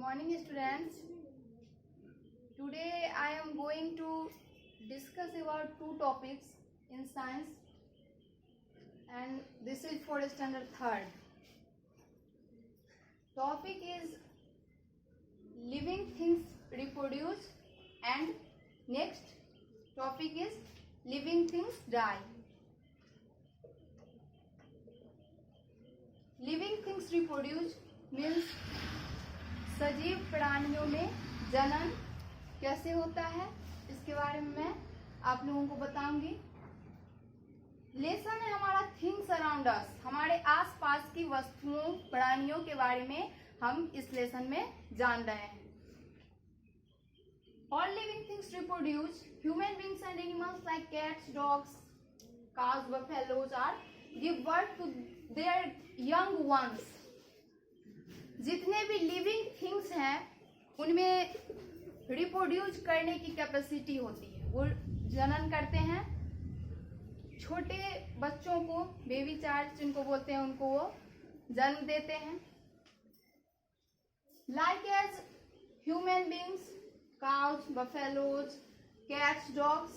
morning students. Today I am going to discuss about two topics in science, and this is for standard 3rd. Topic is living things reproduce, and next topic is living things die. Living things reproduce means सजीव प्राणियों में जनन कैसे होता है, इसके बारे में मैं आप लोगों को बताऊंगी। लेसन है हमारा थिंग्स अराउंड अस, हमारे आसपास की वस्तुओं प्राणियों के बारे में हम इस लेसन में जान रहे हैं। All living things reproduce. Human beings and animals like cats, dogs, cows, buffaloes are give birth to their young ones. जितने भी लिविंग थिंग्स हैं उनमें रिप्रोड्यूस करने की कैपेसिटी होती है, वो जनन करते हैं। छोटे बच्चों को, बेबी चाइल्ड जिनको बोलते हैं, उनको वो जन्म देते हैं। Like as human beings, cows, buffaloes, cats, dogs,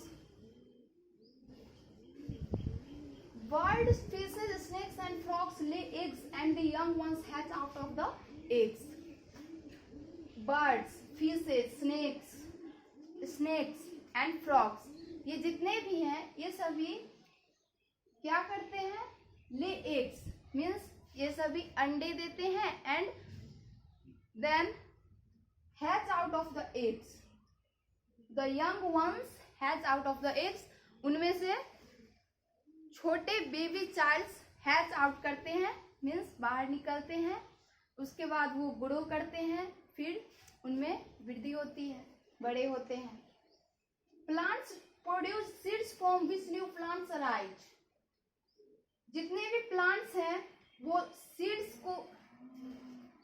birds, fishes, snakes and frogs lay eggs and the young ones hatch out of the eggs. Birds, fishes, snakes and frogs, ये जितने भी हैं ये सभी क्या करते हैं? lay eggs means ये सभी अंडे देते हैं and then hatch out of the eggs. The young ones hatch out of the eggs. उनमें से छोटे बेबी चाइल्ड्स हैच आउट करते हैं, मीन्स बाहर निकलते हैं। उसके बाद वो ग्रो करते हैं, फिर उनमें वृद्धि होती है, बड़े होते हैं। Plants produce seeds from which new plants arise. जितने भी प्लांट्स हैं वो सीड्स को,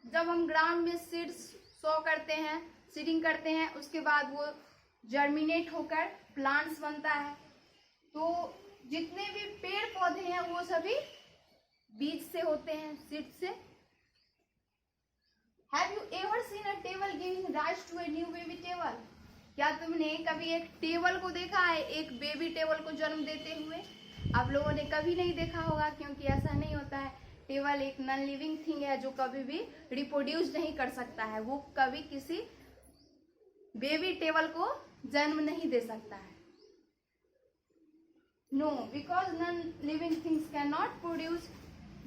जब हम ग्राउंड में सीड्स सो करते हैं, सीडिंग करते हैं, उसके बाद वो जर्मिनेट होकर प्लांट्स बनता है। तो जितने भी पेड़ पौधे हैं वो सभी बीज से होते हैं, सीड से। Have you ever seen a table giving rise to a new baby table? क्या तुमने कभी एक टेबल को देखा है, एक बेबी टेबल को जन्म देते हुए? आप लोगों ने कभी नहीं देखा होगा, क्योंकि ऐसा नहीं होता है। टेबल एक नॉन लिविंग थिंग है जो कभी भी रिप्रोड्यूस नहीं कर सकता है, वो कभी किसी बेबी टेबल को जन्म नहीं दे सकता है। No, because non-living things cannot produce.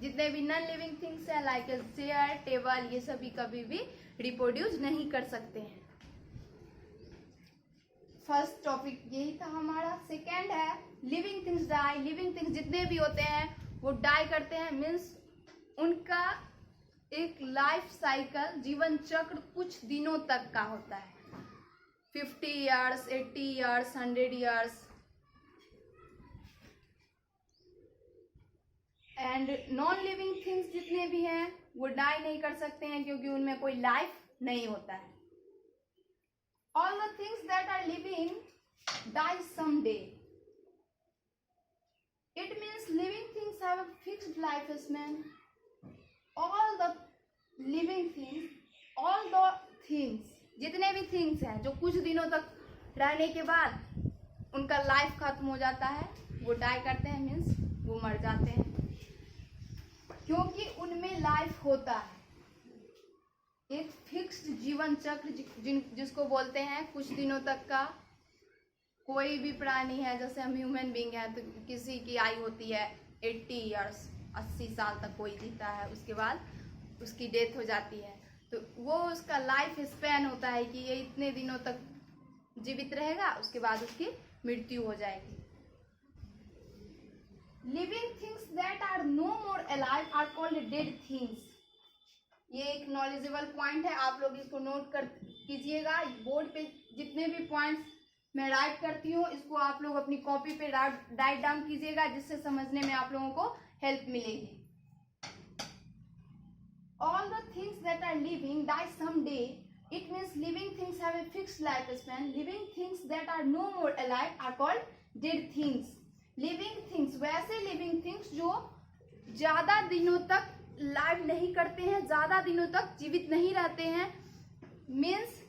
जितने भी non-living things है like a chair, टेबल, ये सभी कभी भी रिप्रोड्यूस नहीं कर सकते हैं। फर्स्ट टॉपिक यही था हमारा। सेकेंड है living things die. Living things जितने भी होते हैं वो डाई करते हैं, मीन्स उनका एक लाइफ साइकिल, जीवन चक्र कुछ दिनों तक का होता है। 50 years, 80 years, 100 years. And non living things जितने भी हैं वो डाई नहीं कर सकते हैं, क्योंकि उनमें कोई लाइफ नहीं होता है। All the things that are living die someday. It means living things have a fixed life span. All the living things, all the things, जितने भी थिंग्स हैं जो कुछ दिनों तक रहने के बाद उनका लाइफ खत्म हो जाता है, वो डाई करते हैं, मीन्स वो मर जाते हैं, क्योंकि उनमें लाइफ होता है। एक फिक्स्ड जीवन चक्र जिसको बोलते हैं कुछ दिनों तक का। कोई भी प्राणी है, जैसे हम ह्यूमन बीइंग है, तो किसी की आयु होती है 80 ईयर्स, 80 साल तक कोई जीता है, उसके बाद उसकी डेथ हो जाती है। तो वो उसका लाइफ स्पैन होता है कि ये इतने दिनों तक जीवित रहेगा, उसके बाद उसकी मृत्यु हो जाएगी। Living things that are no more alive are called dead things. ये एक नॉलेजेबल पॉइंट है, आप लोग इसको नोट कर कीजिएगा। बोर्ड पे जितने भी पॉइंट्स मैं राइट करती हूँ, इसको आप लोग अपनी कॉपी पे राइट डाउन कीजिएगा, जिससे समझने में आप लोगों को हेल्प मिलेगी। All the things that are living die someday. It means living things have a fixed life span. Living things that are no more alive are called dead things. Living things, वैसे living things जो ज्यादा दिनों तक live नहीं करते हैं, ज्यादा दिनों तक जीवित नहीं रहते हैं, मीन्स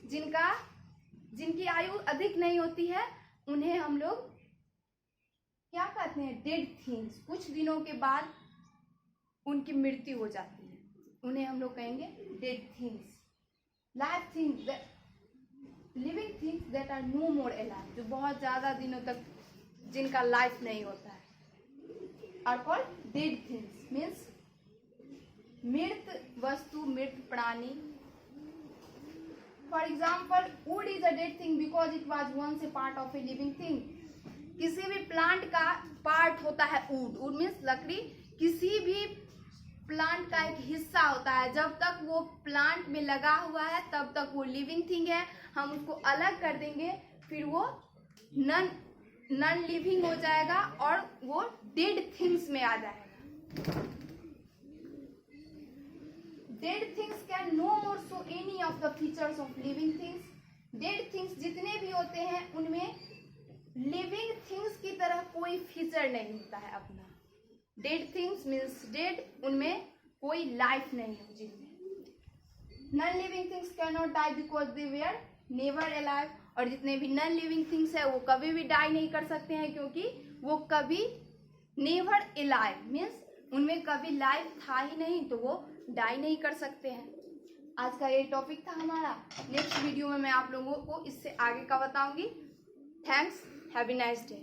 जिनकी आयु अधिक नहीं होती है उन्हें हम लोग क्या कहते हैं, डेड थिंग्स। कुछ दिनों के बाद उनकी मृत्यु हो जाती है, उन्हें हम लोग कहेंगे dead things. Live things, living things that are no more alive, जो बहुत ज्यादा दिनों तक जिनका लाइफ नहीं होता है, are called dead things. Means मृत वस्तु, मृत प्राणी। For example, wood is a dead thing because it was once a part of a living thing. किसी भी प्लांट का पार्ट होता है वुड, वुड मीन्स लकड़ी। किसी भी प्लांट का एक हिस्सा होता है, जब तक वो प्लांट में लगा हुआ है तब तक वो लिविंग थिंग है। हम उसको अलग कर देंगे फिर वो नॉन लिविंग हो जाएगा और वो डेड थिंग्स में आ जाएगा। Dead things can no more show any of the features of living things. Dead things जितने भी होते हैं उनमें लिविंग थिंग्स की तरह कोई फीचर नहीं होता है अपना। डेड थिंग्स मीन्स डेड, उनमें कोई लाइफ नहीं है जिनमें। Non living things can not die because they were never alive. और जितने भी नॉन लिविंग थिंग्स है वो कभी भी डाई नहीं कर सकते हैं, क्योंकि वो कभी नेवर अलाइव मीन्स उनमें कभी लाइफ था ही नहीं, तो वो डाई नहीं कर सकते हैं। आज का ये टॉपिक था हमारा। नेक्स्ट वीडियो में मैं आप लोगों को इससे आगे का बताऊंगी। Thanks, have a nice day.